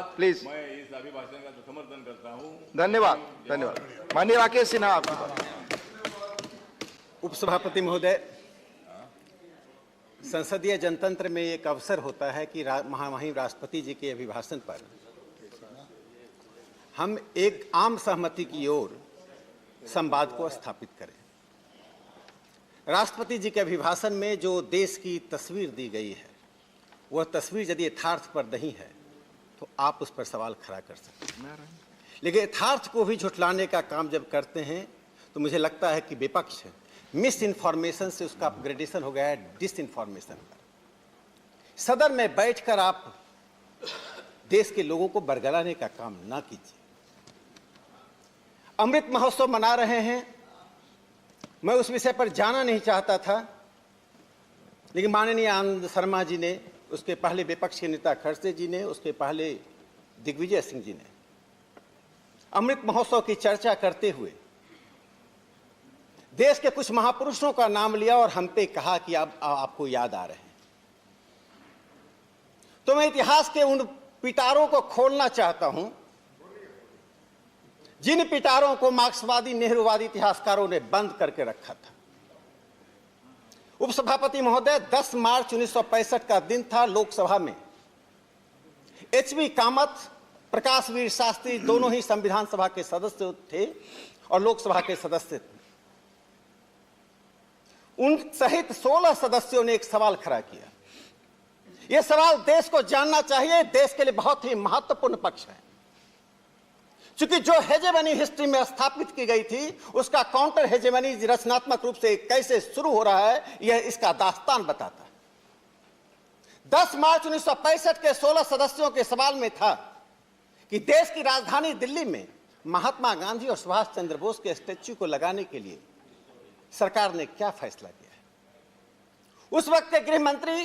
Please. मैं इस अभिभाषण का समर्थन करता हूं। धन्यवाद, धन्यवाद। माननीय राकेश सिन्हा, आपकी बात। उपसभापति महोदय, संसदीय जनतंत्र में एक अवसर होता है कि महामहिम राष्ट्रपति जी के अभिभाषण पर हम एक आम सहमति की ओर संवाद को स्थापित करें। राष्ट्रपति जी के अभिभाषण में जो देश की तस्वीर दी गई है, वह तस्वीर यदि यथार्थ पर नहीं है तो आप उस पर सवाल खड़ा कर सकते हैं, लेकिन यथार्थ को भी झुठलाने का काम जब करते हैं तो मुझे लगता है कि विपक्ष मिस इन्फॉर्मेशन से उसका अपग्रेडेशन हो गया है डिस इन्फॉर्मेशन पर। सदन में बैठकर आप देश के लोगों को बरगलाने का काम ना कीजिए। अमृत महोत्सव मना रहे हैं, मैं उस विषय पर जाना नहीं चाहता था, लेकिन माननीय आनंद शर्मा जी ने, उसके पहले विपक्ष के नेता खड़से जी ने, उसके पहले दिग्विजय सिंह जी ने अमृत महोत्सव की चर्चा करते हुए देश के कुछ महापुरुषों का नाम लिया और हम पे कहा कि अब आपको याद आ रहे हैं। तो मैं इतिहास के उन पिटारों को खोलना चाहता हूं जिन पिटारों को मार्क्सवादी नेहरूवादी इतिहासकारों ने बंद करके रखा था। उपसभापति महोदय, 10 मार्च 1965 का दिन था। लोकसभा में एच.बी. कामत, प्रकाशवीर शास्त्री दोनों ही संविधान सभा के सदस्य थे और लोकसभा के सदस्य थे। उन सहित 16 सदस्यों ने एक सवाल खड़ा किया। यह सवाल देश को जानना चाहिए, देश के लिए बहुत ही महत्वपूर्ण पक्ष है। चूंकि जो हेजेमनी हिस्ट्री में स्थापित की गई थी, उसका काउंटर हेजेमनी रचनात्मक रूप से कैसे शुरू हो रहा है, यह इसका दास्तान बताता है। 10 मार्च 1965 के 16 सदस्यों के सवाल में था कि देश की राजधानी दिल्ली में महात्मा गांधी और सुभाष चंद्र बोस के स्टैच्यू को लगाने के लिए सरकार ने क्या फैसला किया है। उस वक्त के गृह मंत्री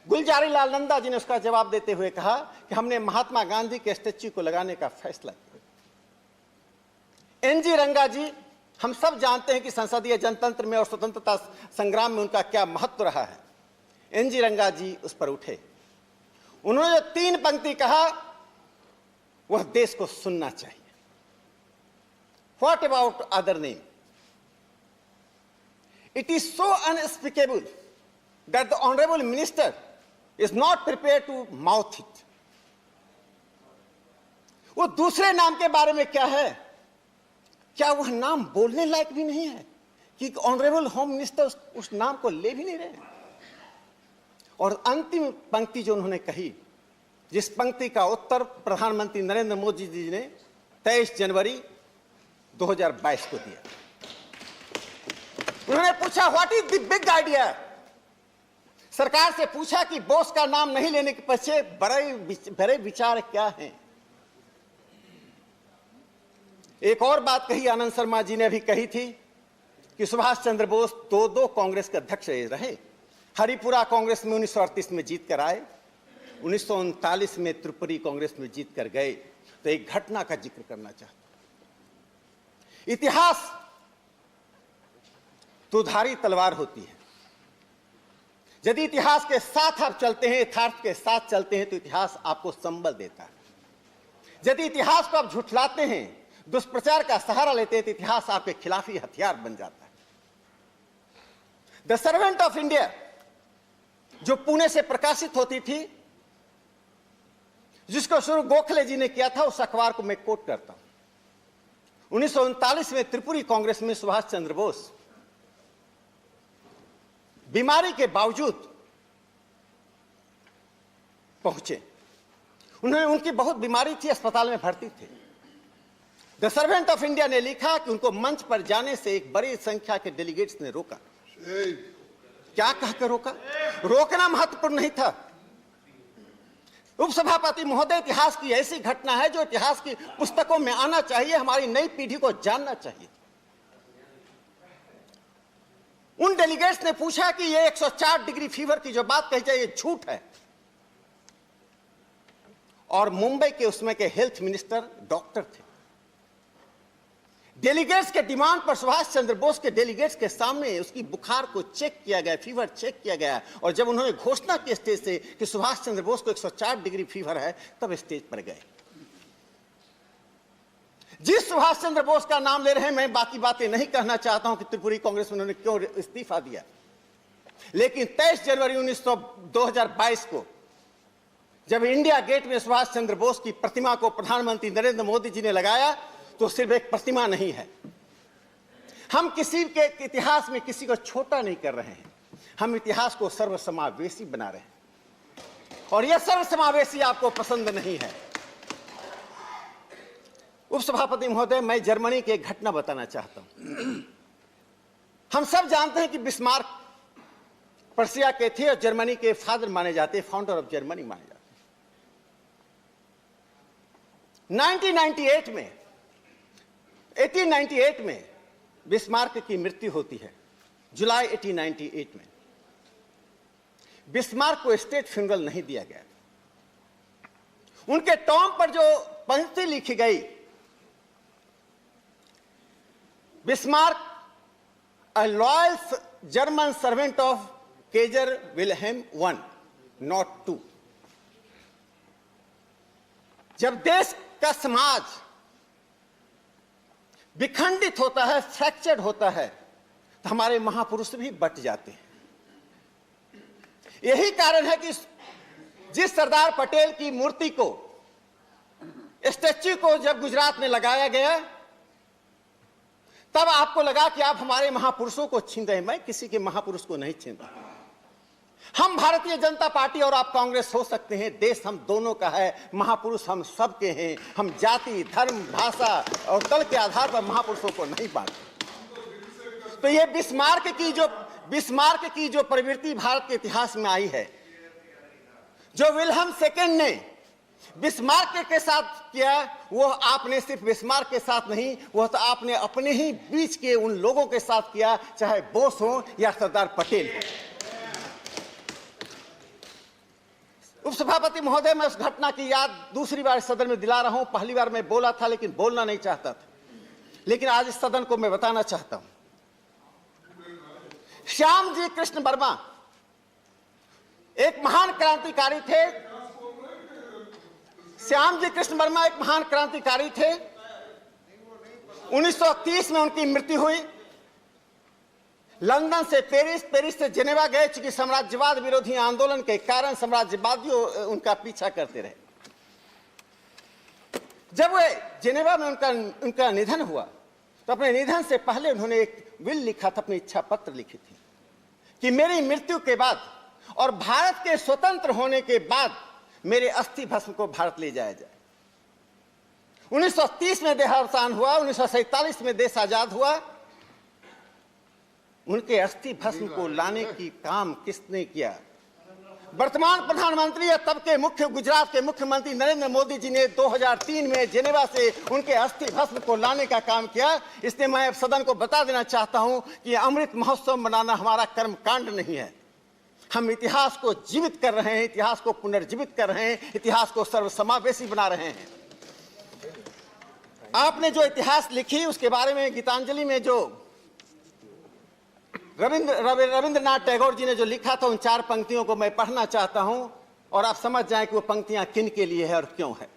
गुलजारी लाल नंदा जी ने उसका जवाब देते हुए कहा कि हमने महात्मा गांधी के स्टैच्यू को लगाने का फैसला किया। एन.जी. रंगा जी, हम सब जानते हैं कि संसदीय जनतंत्र में और स्वतंत्रता संग्राम में उनका क्या महत्व रहा है। एन.जी. रंगा जी उस पर उठे। उन्होंने जो 3 पंक्ति कहा, वह देश को सुनना चाहिए। What about other name? It is so unspeakable that the honorable minister is not prepared to mouth it. वो दूसरे नाम के बारे में क्या है? क्या वह नाम बोलने लायक भी नहीं है कि ऑनरेबल होम मिनिस्टर उस नाम को ले भी नहीं रहे? और अंतिम पंक्ति जो उन्होंने कही, जिस पंक्ति का उत्तर प्रधानमंत्री नरेंद्र मोदी जी ने 23 जनवरी 2022 को दिया। उन्होंने पूछा, what is the big idea? सरकार से पूछा कि बोस का नाम नहीं लेने के पीछे बड़े विचार क्या हैं। एक और बात कही आनंद शर्मा जी ने भी कही थी कि सुभाष चंद्र बोस 2 कांग्रेस के अध्यक्ष रहे। हरिपुरा कांग्रेस में 1938 में जीत कर आए, 1939 में त्रिपुरी कांग्रेस में जीत कर गए। तो एक घटना का जिक्र करना चाहता हूं। इतिहास दुधारी तलवार होती है। यदि इतिहास के साथ आप चलते हैं, यथार्थ के साथ चलते हैं, तो इतिहास आपको संबल देता है। यदि इतिहास को आप झुठलाते हैं, दुष्प्रचार का सहारा लेते हैं, तो इतिहास आपके खिलाफ ही हथियार बन जाता है। द सर्वेंट ऑफ इंडिया जो पुणे से प्रकाशित होती थी, जिसको शुरू गोखले जी ने किया था, उस अखबार को मैं कोट करता हूं। 1939 में त्रिपुरी कांग्रेस में सुभाष चंद्र बोस बीमारी के बावजूद पहुंचे। उनकी बहुत बीमारी थी, अस्पताल में भर्ती थे। द सर्वेंट ऑफ इंडिया ने लिखा कि उनको मंच पर जाने से एक बड़ी संख्या के डेलीगेट्स ने रोका। क्या कहकर रोका? रोकना महत्वपूर्ण नहीं था। उपसभापति महोदय, इतिहास की ऐसी घटना है जो इतिहास की पुस्तकों में आना चाहिए, हमारी नई पीढ़ी को जानना चाहिए। उन डेलीगेट्स ने पूछा कि ये 104 डिग्री फीवर की जो बात कही जाए, ये झूठ है। और मुंबई के उसमें के हेल्थ मिनिस्टर डॉक्टर थे। डेलीगेट्स के डिमांड पर सुभाष चंद्र बोस के डेलीगेट्स के सामने उसकी बुखार को चेक किया गया, फीवर चेक किया गया, और जब उन्होंने घोषणा की स्टेज से कि सुभाष चंद्र बोस को 104 डिग्री फीवर है, तब स्टेज पर गए। जिस सुभाष चंद्र बोस का नाम ले रहे हैं, मैं बाकी बातें नहीं कहना चाहता हूं कि त्रिपुरी कांग्रेस में उन्होंने क्यों इस्तीफा दिया, लेकिन 23 जनवरी 2022 को जब इंडिया गेट में सुभाष चंद्र बोस की प्रतिमा को प्रधानमंत्री नरेंद्र मोदी जी ने लगाया, तो सिर्फ एक प्रतिमा नहीं है। हम किसी के इतिहास में किसी को छोटा नहीं कर रहे हैं, हम इतिहास को सर्वसमावेशी बना रहे हैं, और यह सर्वसमावेशी आपको पसंद नहीं है। उपसभापति महोदय, मैं जर्मनी की एक घटना बताना चाहता हूं। हम सब जानते हैं कि बिस्मार्क पर्सिया के थे और जर्मनी के फादर माने जाते, फाउंडर ऑफ जर्मनी माने जाते। 1898 में बिस्मार्क की मृत्यु होती है, जुलाई 1898 में। बिस्मार्क को स्टेट फ्यूनरल नहीं दिया गया। उनके टॉम पर जो पंक्ति लिखी गई, Bismarck a loyal German servant of Kjær Wilhelm I, not 2। जब देश का समाज विखंडित होता है, फ्रैक्चर्ड होता है, तो हमारे महापुरुष भी बट जाते हैं। यही कारण है कि जिस सरदार पटेल की मूर्ति को, स्टैच्यू को जब गुजरात में लगाया गया, तब आपको लगा कि आप हमारे महापुरुषों को छीन रहे हैं। मैं किसी के महापुरुष को नहीं छीन रहा। हम भारतीय जनता पार्टी और आप कांग्रेस हो सकते हैं, देश हम दोनों का है, महापुरुष हम सबके हैं। हम जाति, धर्म, भाषा और दल के आधार पर महापुरुषों को नहीं बांटते। तो ये बिस्मार्क की जो प्रवृत्ति भारत के इतिहास में आई है, जो विल्हेम सेकेंड ने बिस्मार्क के साथ किया, वो आपने सिर्फ बिस्मार्क के साथ नहीं, वो तो आपने अपने ही बीच के उन लोगों के साथ किया, चाहे बोस हो या सरदार पटेल हो। उपसभापति महोदय, मैं उस घटना की याद दूसरी बार सदन में दिला रहा हूं। पहली बार मैं बोला था, लेकिन बोलना नहीं चाहता था, लेकिन आज इस सदन को मैं बताना चाहता हूं। श्यामजी कृष्ण वर्मा एक महान क्रांतिकारी थे। श्यामजी कृष्ण वर्मा एक महान क्रांतिकारी थे। 1930 में उनकी मृत्यु हुई। लंदन से पेरिस, पेरिस से जेनेवा गए, चूंकि साम्राज्यवाद विरोधी आंदोलन के कारण साम्राज्यवादियों उनका पीछा करते रहे। जब वे जेनेवा में उनका निधन हुआ, तो अपने निधन से पहले उन्होंने एक विल लिखा था, अपनी इच्छा पत्र लिखी थी कि मेरी मृत्यु के बाद और भारत के स्वतंत्र होने के बाद मेरे अस्थि भस्म को भारत ले जाया जाए। 1930 में देहावसान हुआ, 1947 में देश आजाद हुआ। उनके अस्थि भस्म को लाने की काम किसने किया? वर्तमान प्रधानमंत्री या तब के गुजरात के मुख्यमंत्री नरेंद्र मोदी जी ने 2003 में जेनेवा से उनके अस्थि भस्म को लाने का काम किया। इसलिए मैं सदन को बता देना चाहता हूं कि अमृत महोत्सव मनाना हमारा कर्मकांड नहीं है। हम इतिहास को जीवित कर रहे हैं, इतिहास को पुनर्जीवित कर रहे हैं, इतिहास को सर्वसमावेशी बना रहे हैं। आपने जो इतिहास लिखी, उसके बारे में गीतांजलि में जो रविंद्रनाथ टैगोर जी ने जो लिखा था, उन 4 पंक्तियों को मैं पढ़ना चाहता हूं और आप समझ जाएं कि वो पंक्तियां किन के लिए है और क्यों है।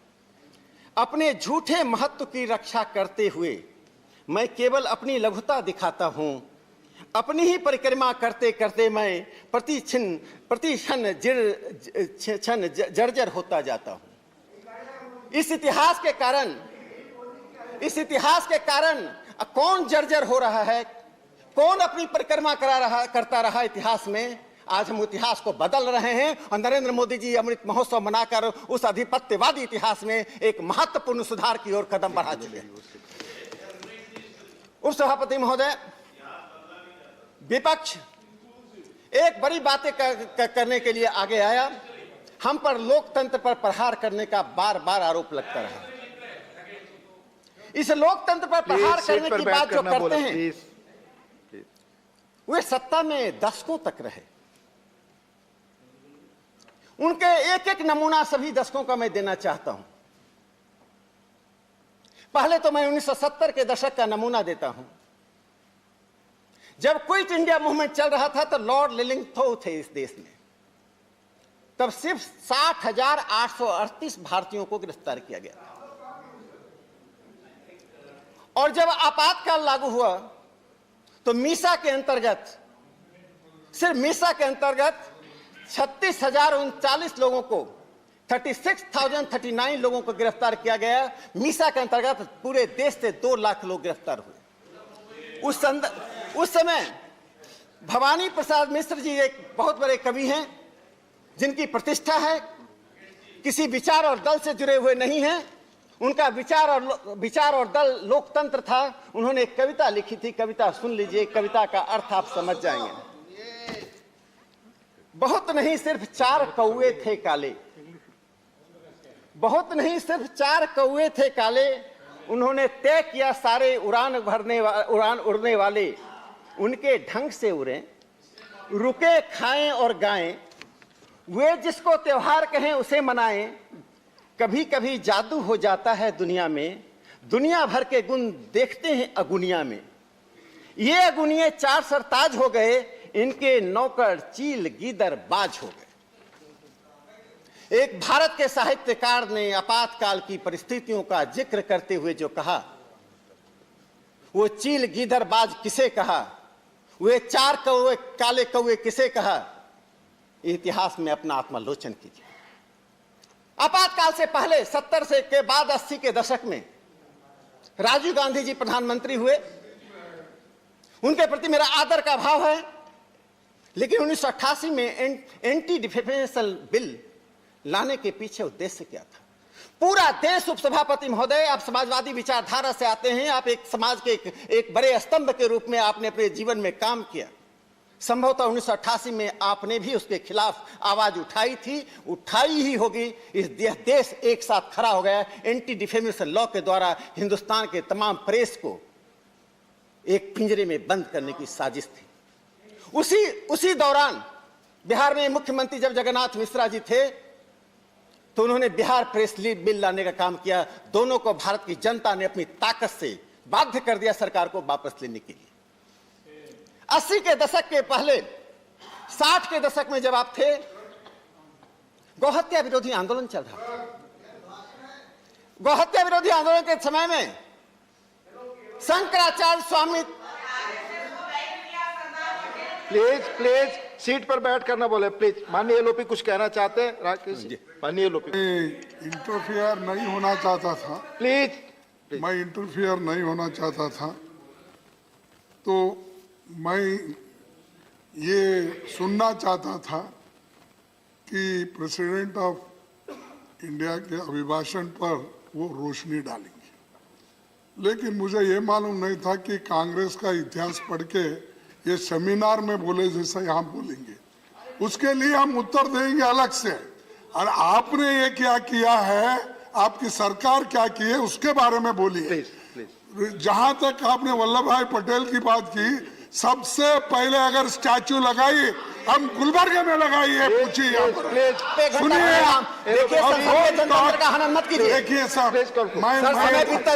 अपने झूठे महत्व की रक्षा करते हुए मैं केवल अपनी लघुता दिखाता हूं। अपनी ही परिक्रमा करते करते मैं प्रति क्षण जर्जर होता जाता हूं। इस इतिहास के कारण कौन जर्जर हो रहा है, कौन अपनी परिक्रमा करता रहा इतिहास में। आज हम इतिहास को बदल रहे हैं और नरेंद्र मोदी जी अमृत महोत्सव मनाकर उस आधिपत्यवादी इतिहास में एक महत्वपूर्ण सुधार की ओर कदम बढ़ा चुके हैं। उपसभापति महोदय, विपक्ष एक बड़ी बातें करने के लिए आगे आया। हम पर लोकतंत्र पर प्रहार करने का बार बार आरोप लगता रहा। इस लोकतंत्र पर प्रहार करने की बात जो करते हैं, वे सत्ता में दशकों तक रहे। उनके एक एक नमूना सभी दशकों का मैं देना चाहता हूं। पहले तो मैं 1970 के दशक का नमूना देता हूं। जब क्विट इंडिया मूवमेंट चल रहा था तो लॉर्ड लिलिंगथो थे इस देश में। तब सिर्फ 60,838 भारतीयों को गिरफ्तार किया गया था। और जब आपातकाल लागू हुआ तो मीसा के अंतर्गत, सिर्फ मीसा के अंतर्गत 36,039 लोगों को, 36,039 लोगों को गिरफ्तार किया गया। मीसा के अंतर्गत पूरे देश से 2 लाख लोग गिरफ्तार हुए। उस समय भवानी प्रसाद मिश्र जी एक बहुत बड़े कवि हैं जिनकी प्रतिष्ठा है, किसी विचार और दल से जुड़े हुए नहीं हैं। उनका विचार और दल लोकतंत्र था। उन्होंने एक कविता लिखी थी, कविता सुन लीजिए, कविता का अर्थ आप समझ जाएंगे। बहुत नहीं सिर्फ 4 कौवे थे काले, बहुत नहीं सिर्फ 4 कौवे थे काले, उन्होंने तय किया सारे उड़ान उड़ने वाले, उनके ढंग से उड़े, रुके खाएं और गाएं, वे जिसको त्योहार कहें उसे मनाएं। कभी कभी जादू हो जाता है दुनिया में, दुनिया भर के गुण देखते हैं अगुनिया में। ये अगुनिये 4 सरताज हो गए, इनके नौकर चील गीदर बाज हो गए। एक भारत के साहित्यकार ने आपातकाल की परिस्थितियों का जिक्र करते हुए जो कहा, वो चील गीदर बाज किसे कहा, वे 4 कौवे काले कौवे किसे कहा, इतिहास में अपना आत्मालोचन कीजिए। आपातकाल से पहले 70 से के बाद 80 के दशक में राजीव गांधी जी प्रधानमंत्री हुए। उनके प्रति मेरा आदर का भाव है, लेकिन 1988 में एंटी डिफेमेशन बिल लाने के पीछे उद्देश्य क्या था? पूरा देश, उपसभापति महोदय, आप समाजवादी विचारधारा से आते हैं, आप एक समाज के एक बड़े स्तंभ के रूप में आपने अपने जीवन में काम किया। संभवतः 1988 में आपने भी उसके खिलाफ आवाज उठाई थी, उठाई ही होगी। इस देश एक साथ खड़ा हो गया। एंटी डिफेमेशन लॉ के द्वारा हिंदुस्तान के तमाम प्रेस को एक पिंजरे में बंद करने की साजिश थी। उसी दौरान बिहार में मुख्यमंत्री जब जगन्नाथ मिश्रा जी थे तो उन्होंने बिहार प्रेस बिल लाने का काम किया। दोनों को भारत की जनता ने अपनी ताकत से बाध्य कर दिया सरकार को वापस लेने के लिए। 80 के दशक के पहले, 60 के दशक में जब आप थे, गौहत्या विरोधी आंदोलन चल रहा था। गौहत्या विरोधी आंदोलन के समय में शंकराचार्य स्वामी, प्लीज सीट पर बैठ कर ना बोले प्लीज। माननीय एलओपी कुछ कहना चाहते हैं? राकेश जी, माननीय एलओपी। इंटरफेयर नहीं होना चाहता था, प्लीज। मैं इंटरफेयर नहीं होना चाहता था, तो मैं ये सुनना चाहता था कि प्रेसिडेंट ऑफ इंडिया के अभिभाषण पर वो रोशनी डालेंगे। लेकिन मुझे ये मालूम नहीं था कि कांग्रेस का इतिहास पढ़ के ये सेमिनार में बोले जैसा यहाँ बोलेंगे। उसके लिए हम उत्तर देंगे अलग से। और आपने ये क्या किया है, आपकी सरकार क्या की है, उसके बारे में बोलिए। जहां तक आपने वल्लभ भाई पटेल की बात की, सबसे पहले अगर स्टैचू लगाई, हम गुलबर्ग में लगाई है, पूछिए यहाँ पर। सुनिए, देखिए सर,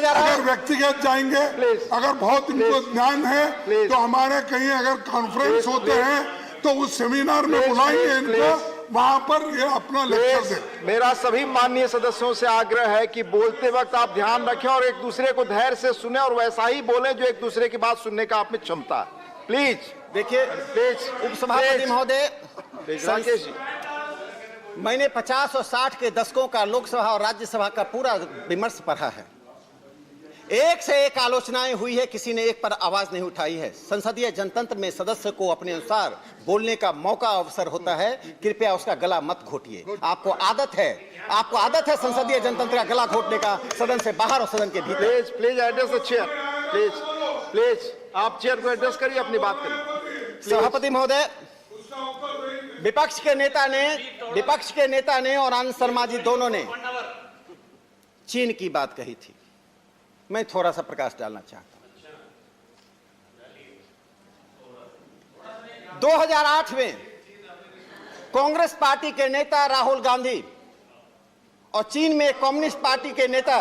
अगर व्यक्तिगत जाएंगे, अगर बहुत इनको ध्यान है तो हमारे कहीं अगर कॉन्फ्रेंस होते हैं तो उस सेमिनार में बुलाएंगे इनको, वहां पर ये अपना लेक्चर दें। मेरा सभी माननीय सदस्यों से आग्रह है कि बोलते वक्त आप ध्यान रखें और एक दूसरे को धैर्य से सुने और वैसा ही बोलें जो एक दूसरे की बात सुनने का आप में क्षमता है। प्लीज देखिए, उपसभापति महोदय, राकेश जी, मैंने 50 और 60 के दशकों का लोकसभा और राज्यसभा का पूरा विमर्श पढ़ा है। एक से एक आलोचनाएं हुई है, किसी ने एक पर आवाज नहीं उठाई है। संसदीय जनतंत्र में सदस्य को अपने अनुसार बोलने का मौका, अवसर होता है। कृपया उसका गला मत घोटिए। आपको आदत है संसदीय जनतंत्र का गला घोटने का, सदन से बाहर और सदन के भीतर। Please address the chair. Please आप चेयर को एड्रेस करिए, अपनी बात करिए। सभापति महोदय, विपक्ष के नेता ने और आनंद शर्मा जी दोनों ने चीन की बात कही थी। मैं थोड़ा सा प्रकाश डालना चाहता हूं। 2008 में कांग्रेस पार्टी के नेता राहुल गांधी और चीन में कम्युनिस्ट पार्टी के नेता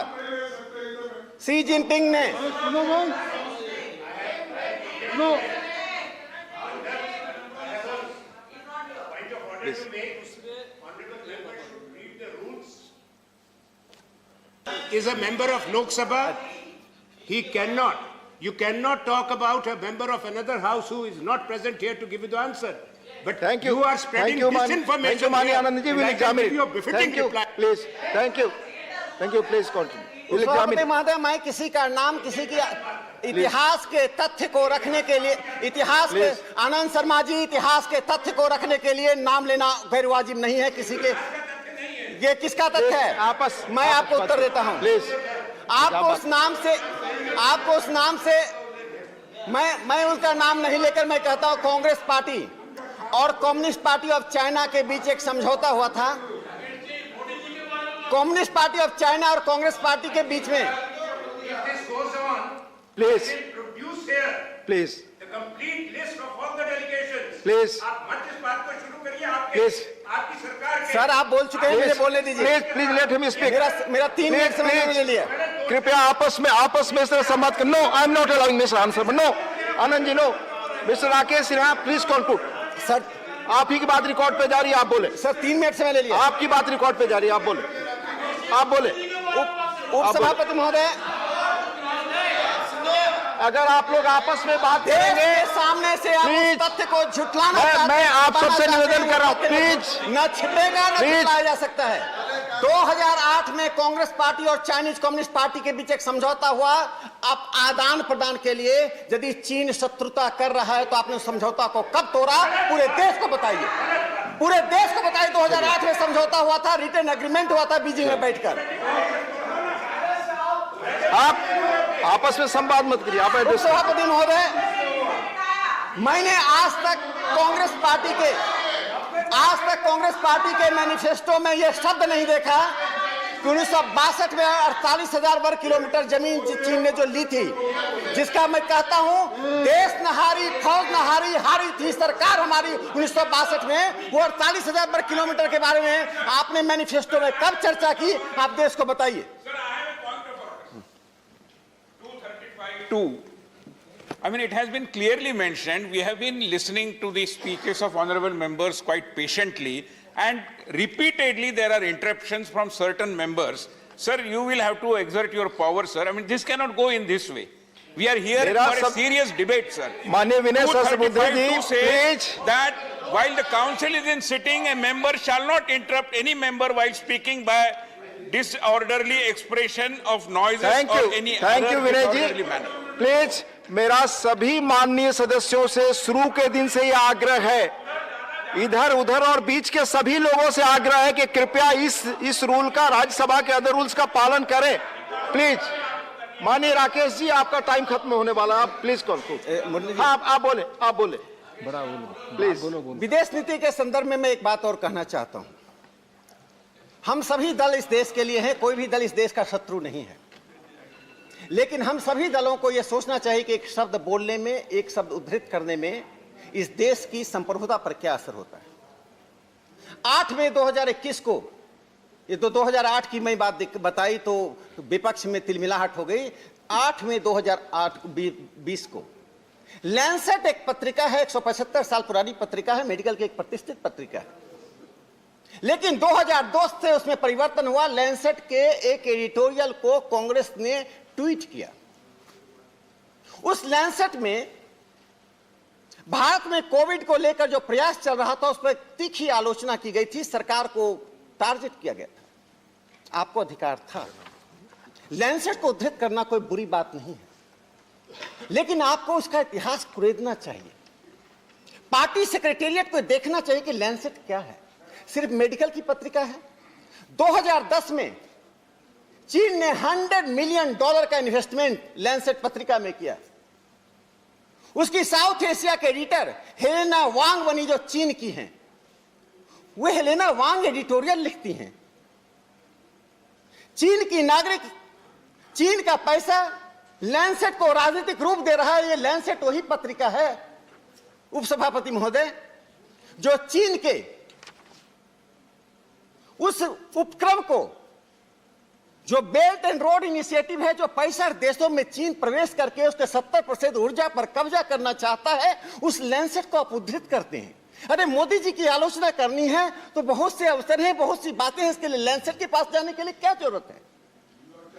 शी जिनपिंग ने सुनो भाई, सुनो। Is a member of Lok Sabha, he cannot. You cannot talk about a member of another house who is not present here to give you the answer. But Thank you. you are spreading disinformation. Thank you, Mani here, Anand ji. and We'll I can examine give you a it. befitting Thank you. reply. Please. Thank you. Thank you. Please continue. We'll examine सभापति it. महोदय, मैं किसी का नाम, किसी की इतिहास के तथ्य को रखने के लिए, इतिहास के, आनंद शर्मा जी, इतिहास के तथ्य को रखने के लिए नाम लेना गैर वाजिब नहीं है किसी के। ये किसका तथ्य है? आपस मैं आपको उत्तर देता हूं। प्लीज। आपको उस नाम से मैं उसका नाम नहीं लेकर मैं कहता हूं कांग्रेस पार्टी और कम्युनिस्ट पार्टी ऑफ चाइना के बीच एक समझौता हुआ था। कम्युनिस्ट पार्टी ऑफ चाइना और कांग्रेस पार्टी के बीच में। Please please The complete list of all the delegations. Please आप मत इस बात को शुरू करिए आपके प्लीज आपकी सरकार के। सर आप बोल चुके हैं, मुझे बोलने दीजिए। Please please let him speak. मेरा 3 मिनट समय मैंने लिया। कृपया आपस में इस तरह संवाद कर। No, I am not allowing mister answer. No Anand ji, no. Mister Rakesh Sinha, please conclude. Sir आप ही की बात रिकॉर्ड पे जा रही है, आप बोले। सर 3 मिनट समय ले लिया। आपकी बात रिकॉर्ड पे जा रही है, आप बोले। आप बोले। उप सभापति महोदय, अगर आप लोग आपस में बात देश करेंगे, के सामने से आप प्लीज, उस तथ्य को झुटलाना चाहते हैं, मैं आप सबसे बताना चाहते निवेदन हैं, कर रहा हूं, वो प्लीज। न छिपेगा न प्लीज। छिपाया जा सकता है। 2008 में कांग्रेस पार्टी और चाइनीज कम्युनिस्ट पार्टी के बीच एक समझौता हुआ। आप आदान प्रदान के लिए, यदि चीन शत्रुता कर रहा है तो आपने उस समझौता को कब तोड़ा, पूरे देश को बताइए। पूरे देश को बताइए। 2008 में समझौता हुआ था, रिटन एग्रीमेंट हुआ था बीजिंग में बैठकर। आप आपस में संवाद मत करिए। आप एड्रेस सभापति महोदय, मैंने आज तक कांग्रेस पार्टी के मैनिफेस्टो में यह शब्द नहीं देखा कि 1962 में 48,000 वर्ग किलोमीटर जमीन चीन ने जो ली थी, जिसका मैं कहता हूं देश न हारी, फौज न हारी, हारी थी सरकार हमारी 1962 में। वो 48,000 वर्ग किलोमीटर के बारे में आपने मैनिफेस्टो में कब चर्चा की, आप देश को बताइए। I mean, it has been clearly mentioned, we have been listening to the speeches of honorable members quite patiently, and repeatedly there are interruptions from certain members. Sir, you will have to exert your power, sir. I mean, this cannot go in this way. We are here for a serious debate, sir. माननीय विनय सहस्त्रबुद्धे जी, 235 to say please. that while the council is in sitting, a member shall not interrupt any member while speaking by disorderly expression of noises or any thank you other Vinay disorderly ji. manner. Please, मेरा सभी माननीय सदस्यों से शुरू के दिन से यह आग्रह है, इधर उधर और बीच के सभी लोगों से आग्रह है कि कृपया इस रूल का, राज्यसभा के अदर रूल्स का पालन करें। प्लीज। माननीय राकेश जी, आपका टाइम खत्म होने वाला है, आप प्लीज कंक्लूड। हाँ, आप बोले प्लीज। विदेश नीति के संदर्भ में मैं एक बात और कहना चाहता हूं। हम सभी दल इस देश के लिए हैं, कोई भी दल इस देश का शत्रु नहीं है, लेकिन हम सभी दलों को यह सोचना चाहिए कि एक शब्द बोलने में, एक शब्द उद्धृत करने में इस देश की संप्रभुता पर क्या असर होता है। 8 मई 2021 को, ये तो 2008 की मैं बात बताई तो विपक्ष में तिलमिलाहट हो गई। 8 मई 2020 को लैंसेट एक पत्रिका है, 175 साल पुरानी पत्रिका है, मेडिकल की एक प्रतिष्ठित पत्रिका है, लेकिन 2002 से उसमें परिवर्तन हुआ। लैंसेट के एक एडिटोरियल को कांग्रेस ने ट्वीट किया। उस लैंसेट में भारत में कोविड को लेकर जो प्रयास चल रहा था उस पर तीखी आलोचना की गई थी, सरकार को टारगेट किया गया था। आपको अधिकार था, लैंसेट को उद्धृत करना कोई बुरी बात नहीं है, लेकिन आपको उसका इतिहास कुरेदना चाहिए। पार्टी सेक्रेटेरिएट को देखना चाहिए कि लैंसेट क्या है। सिर्फ मेडिकल की पत्रिका है। 2010 में चीन ने $100 मिलियन का इन्वेस्टमेंट लैंसेट पत्रिका में किया। उसकी साउथ एशिया के एडिटर हेलेना वांग बनी, जो चीन की हैं। वे हेलेना वांग एडिटोरियल लिखती हैं। चीन की नागरिक, चीन का पैसा लैंसेट को राजनीतिक रूप दे रहा है। ये लैंसेट वही पत्रिका है, उपसभापति महोदय, जो चीन के उस उपक्रम को जो बेल्ट एंड रोड इनिशिएटिव है, जो 65 देशों में चीन प्रवेश करके उसके 70% ऊर्जा पर कब्जा करना चाहता है, उस लैंसेट को आप उद्धृत करते हैं। अरे मोदी जी की आलोचना करनी है तो बहुत से अवसर हैं, बहुत सी बातें हैं, इसके लिए लैंसेट के पास जाने के लिए क्या जरूरत है?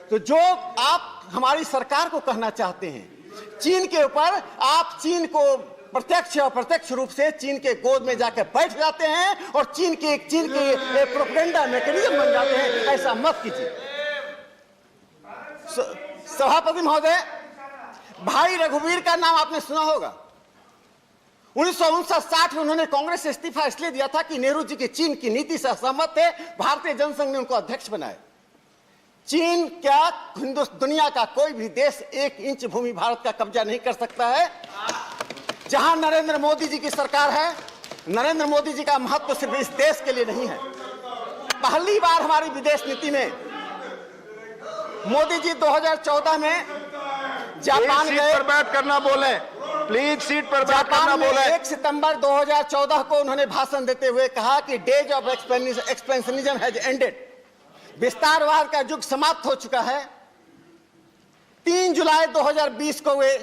तो जो आप हमारी सरकार को कहना चाहते हैं चीन के ऊपर, आप चीन को प्रत्यक्ष और अप्रत्यक्ष रूप से चीन के गोद में जाकर बैठ जाते हैं और चीन के प्रोपेगेंडा मैकेनिज्म बन जाते हैं। ऐसा मत कीजिए। सभापति महोदय, भाई रघुवीर का नाम आपने सुना होगा। 1959-60 में उन्होंने कांग्रेस से इस्तीफा इसलिए दिया था कि नेहरू जी की चीन की नीति से असहमत थे। भारतीय जनसंघ ने उनको अध्यक्ष बनाया। चीन क्या दुनिया का कोई भी देश 1 इंच भूमि भारत का कब्जा नहीं कर सकता है। जहां नरेंद्र मोदी जी की सरकार है, नरेंद्र मोदी जी का महत्व सिर्फ इस देश के लिए नहीं है। पहली बार हमारी विदेश नीति में मोदी जी 2014 में जापान सीट गए। पर बैठ करना बोले, प्लीज सीट पर बैठ करना जापान में बोले। 1 सितंबर 2014 को उन्होंने भाषण देते हुए कहा कि days of expansionism has ended, विस्तारवाद का युग समाप्त हो चुका है। 3 जुलाई 2020 को वे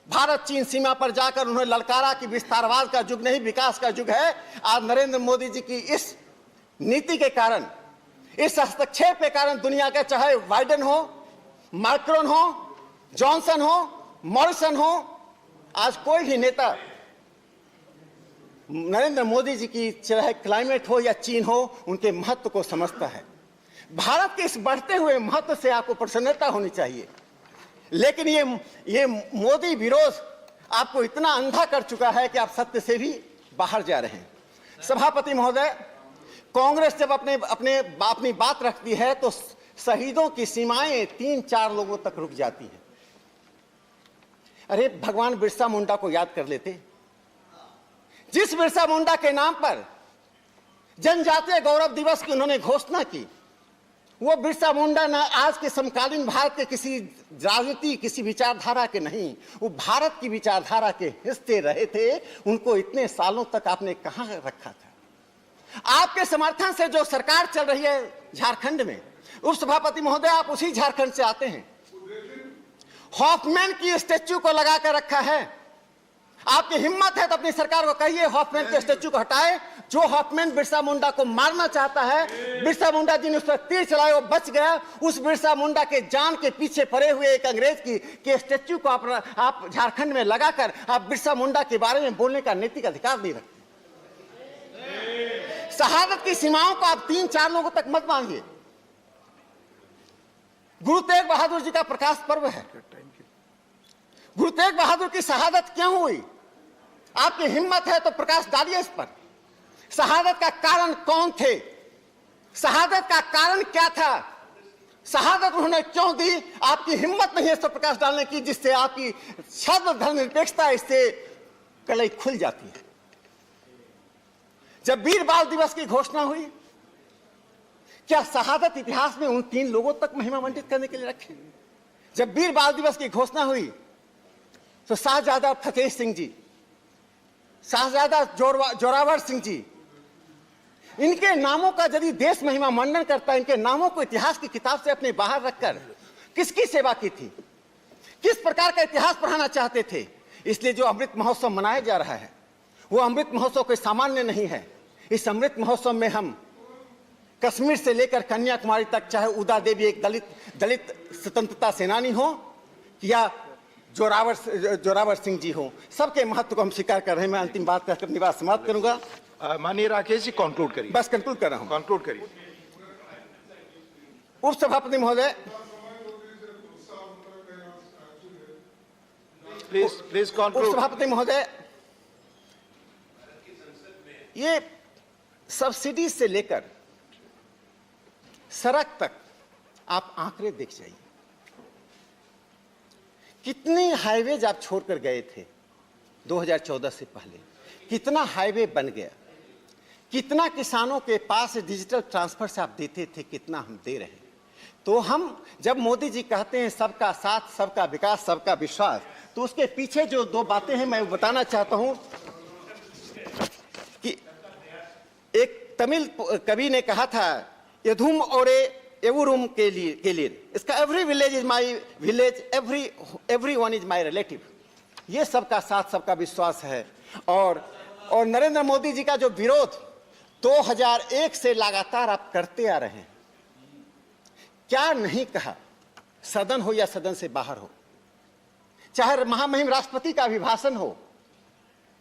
भारत चीन सीमा पर जाकर उन्होंने ललकारा कि विस्तारवाद का युग नहीं, विकास का युग है। आज नरेंद्र मोदी जी की इस नीति के कारण, इस हस्तक्षेप के कारण दुनिया के चाहे बाइडेन हो, मैक्रोन हो, जॉनसन हो, मॉरिसन हो, आज कोई भी नेता नरेंद्र मोदी जी की चाहे क्लाइमेट हो या चीन हो, उनके महत्व को समझता है। भारत के इस बढ़ते हुए महत्व से आपको प्रसन्नता होनी चाहिए, लेकिन ये मोदी विरोध आपको इतना अंधा कर चुका है कि आप सत्य से भी बाहर जा रहे हैं। सभापति महोदय, कांग्रेस जब अपनी बात रखती है तो शहीदों की सीमाएं 3-4 लोगों तक रुक जाती हैं। अरे भगवान बिरसा मुंडा को याद कर लेते। जिस बिरसा मुंडा के नाम पर जनजातीय गौरव दिवस की उन्होंने घोषणा की, वो बिरसा मुंडा ना आज के समकालीन भारत के किसी राजनीति, किसी विचारधारा के नहीं, वो भारत की विचारधारा के हिस्से रहे थे। उनको इतने सालों तक आपने कहां रखा था? आपके समर्थन से जो सरकार चल रही है झारखंड में, उपसभापति महोदय आप उसी झारखंड से आते हैं। हॉफमैन की स्टैच्यू को लगा कर रखा है। आपकी हिम्मत है तो अपनी सरकार को कहिए हॉफमैन के स्टैच्यू को हटाए। जो हॉफमैन बिरसा मुंडा को मारना चाहता है, बिरसा मुंडा जी ने उस पर तीर चलाया, वो बच गया। उस बिरसा मुंडा के जान के पीछे पड़े हुए एक अंग्रेज के स्टैच्यू को आप झारखंड में लगाकर आप बिरसा मुंडा के बारे में बोलने का नैतिक अधिकार नहीं रखते। शहादत की सीमाओं को आप 3-4 लोगों तक मत मांगिए। गुरु तेग बहादुर जी का प्रकाश पर्व है। गुरु तेग बहादुर की शहादत क्यों हुई? आपकी हिम्मत है तो प्रकाश डालिए इस पर। शहादत का कारण कौन थे? शहादत का कारण क्या था? शहादत उन्होंने क्यों दी? आपकी हिम्मत नहीं है इस पर प्रकाश डालने की, जिससे आपकी सर्व धर्मनिरपेक्षता इससे कलई खुल जाती है। जब वीर बाल दिवस की घोषणा हुई, क्या शहादत इतिहास में उन 3 लोगों तक महिमा मंडित करने के लिए रखे? जब वीर बाल दिवस की घोषणा हुई तो शाहजादा फतेह सिंह जी, शाहजादा जोरावर सिंह जी, इनके नामों का यदि देश महिमा मंडन करता, इनके नामों को इतिहास की किताब से अपने बाहर रखकर किसकी सेवा की थी, किस प्रकार का इतिहास पढ़ाना चाहते थे? इसलिए जो अमृत महोत्सव मनाया जा रहा है वो अमृत महोत्सव कोई सामान्य नहीं है। इस अमृत महोत्सव में हम कश्मीर से लेकर कन्याकुमारी तक, चाहे उदा देवी एक दलित स्वतंत्रता सेनानी हो या जोरावर सिंह जी हो, सबके महत्व को हम स्वीकार कर रहे हैं। मैं अंतिम बात कहकर अपनी बात समाप्त करूंगा। माननीय राकेश जी कंक्लूड करिए। बस कंक्लूड कर रहा हूं। कंक्लूड करिए। उपसभापति महोदय, प्लीज कंक्लूड। उपसभापति महोदय, ये सब्सिडी से लेकर सड़क तक आप आंकड़े देख जाइए। कितनी हाईवेज आप छोड़कर गए थे 2014 से पहले, कितना हाईवे बन गया, कितना किसानों के पास डिजिटल ट्रांसफर से आप देते थे, कितना हम दे रहे हैं। तो हम जब मोदी जी कहते हैं सबका साथ, सबका विकास, सबका विश्वास, तो उसके पीछे जो 2 बातें हैं मैं बताना चाहता हूं कि एक तमिल कवि ने कहा था, यधुम ओरे एवरी रूम के लिए इसका every village is my village, every one is my relative, ये सबका साथ सबका विश्वास है। और नरेंद्र मोदी जी का जो विरोध 2001 से लगातार आप करते आ रहे हैं, क्या नहीं कहा, सदन हो या सदन से बाहर हो, चाहे महामहिम राष्ट्रपति का अभिभाषण हो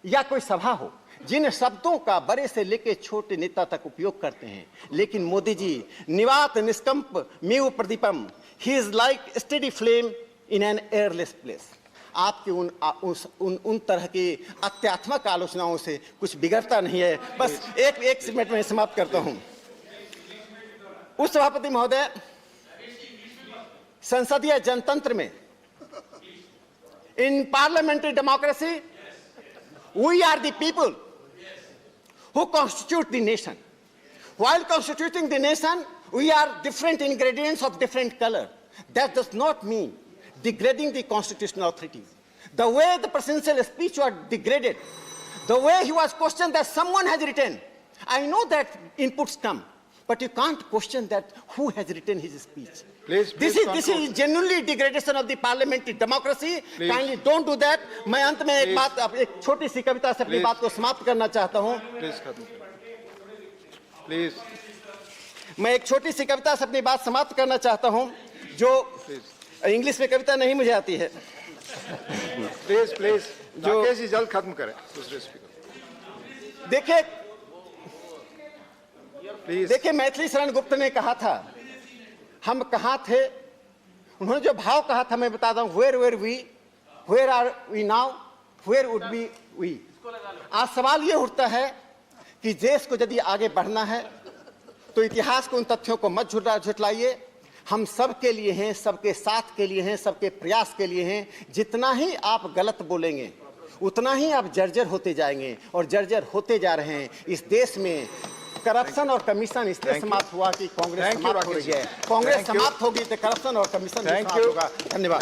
या कोई सभा हो, जिन शब्दों का बड़े से लेकर छोटे नेता तक उपयोग करते हैं, लेकिन मोदी जी निवात निष्कंप म्यू प्रदीपम, he is like steady flame in an airless place. आपकी उन तरह की अत्यात्मक आलोचनाओं से कुछ बिगड़ता नहीं है। बस एक मिनट में समाप्त करता हूं। उस सभापति महोदय, संसदीय जनतंत्र में, इन parliamentary democracy, we are the people who constitute the nation. While constituting the nation, we are different ingredients of different color. That does not mean degrading the constitutional authorities. The way the presidential speech was degraded, the way he was questioned that someone has written, I know that inputs come, but you can't question that who has written his speech. Please This is genuinely degradation of the parliamentary democracy. Please. Kindly don't do that. मैं अंत में एक छोटी सी कविता से अपनी बात को समाप्त करना चाहता हूं। प्लीज खत्म करें। प्लीज मैं एक छोटी सी कविता से अपनी बात समाप्त करना चाहता हूं, जो इंग्लिश में कविता नहीं मुझे आती है। प्लीज प्लीज राकेश जी जल्द खत्म करें। दूसरे स्पीकर देखिए मैथिली शरण गुप्त ने कहा था, हम कहाँ थे, उन्होंने जो भाव कहा था मैं बताता हूं, where were we, where are we now, where would be we. आज सवाल ये उठता है कि देश को यदि आगे बढ़ना है तो इतिहास के उन तथ्यों को मत झुटलाइए। हम सबके लिए हैं, सबके साथ के लिए हैं, सबके प्रयास के लिए हैं। जितना ही आप गलत बोलेंगे उतना ही आप जर्जर होते जाएंगे, और जर्जर होते जा रहे हैं। इस देश में करप्शन और कमीशन इसलिए समाप्त हुआ कि कांग्रेस समाप्त हो रही है। कांग्रेस समाप्त होगी तो करप्शन और कमीशन समाप्त होगा। धन्यवाद।